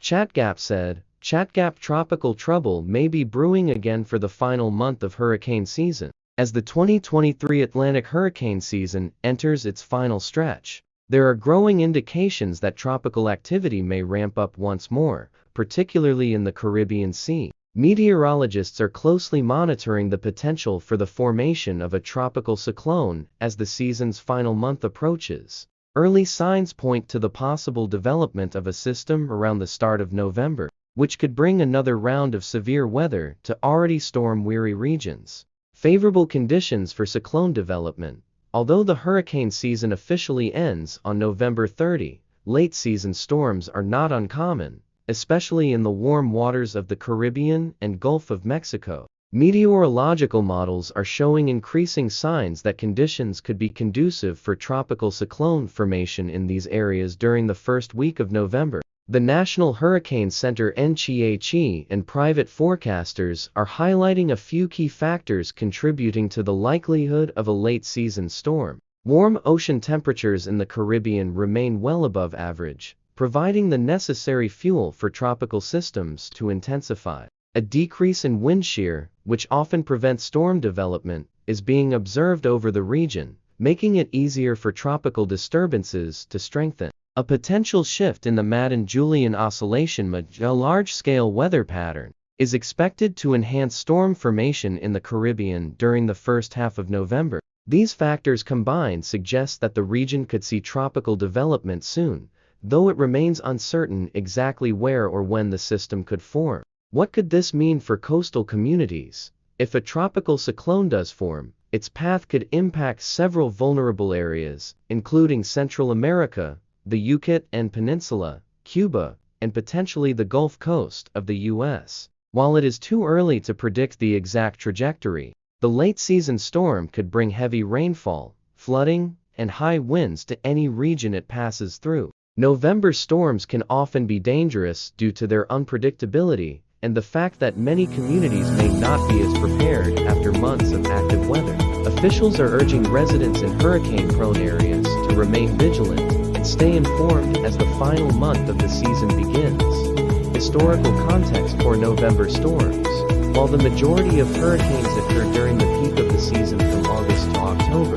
ChatGap said. ChatGap tropical trouble may be brewing again for the final month of hurricane season, as the 2023 Atlantic hurricane season enters its final stretch. There are growing indications that tropical activity may ramp up once more, particularly in the Caribbean Sea. Meteorologists are closely monitoring the potential for the formation of a tropical cyclone as the season's final month approaches. Early signs point to the possible development of a system around the start of November, which could bring another round of severe weather to already storm-weary regions. Favorable conditions for cyclone development. Although the hurricane season officially ends on November 30, late-season storms are not uncommon, especially in the warm waters of the Caribbean and Gulf of Mexico. Meteorological models are showing increasing signs that conditions could be conducive for tropical cyclone formation in these areas during the first week of November. The National Hurricane Center (NCHC) and private forecasters are highlighting a few key factors contributing to the likelihood of a late-season storm. Warm ocean temperatures in the Caribbean remain well above average, providing the necessary fuel for tropical systems to intensify. A decrease in wind shear, which often prevents storm development, is being observed over the region, making it easier for tropical disturbances to strengthen. A potential shift in the Madden-Julian oscillation, a large-scale weather pattern, is expected to enhance storm formation in the Caribbean during the first half of November. These factors combined suggest that the region could see tropical development soon, though it remains uncertain exactly where or when the system could form. What could this mean for coastal communities? If a tropical cyclone does form, its path could impact several vulnerable areas, including Central America, the Yucatan Peninsula, Cuba, and potentially the Gulf Coast of the U.S. While it is too early to predict the exact trajectory, the late-season storm could bring heavy rainfall, flooding, and high winds to any region it passes through. November storms can often be dangerous due to their unpredictability and the fact that many communities may not be as prepared after months of active weather. Officials are urging residents in hurricane-prone areas to remain vigilant and stay informed as the final month of the season begins. Historical context for November storms. While the majority of hurricanes occur during the peak of the season from August to October,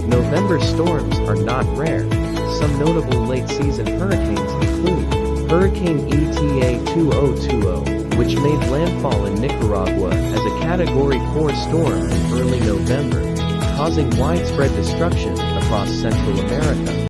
November storms are not rare. Some notable late-season hurricanes include Hurricane ETA 2020, which made landfall in Nicaragua as a Category 4 storm in early November, causing widespread destruction across Central America.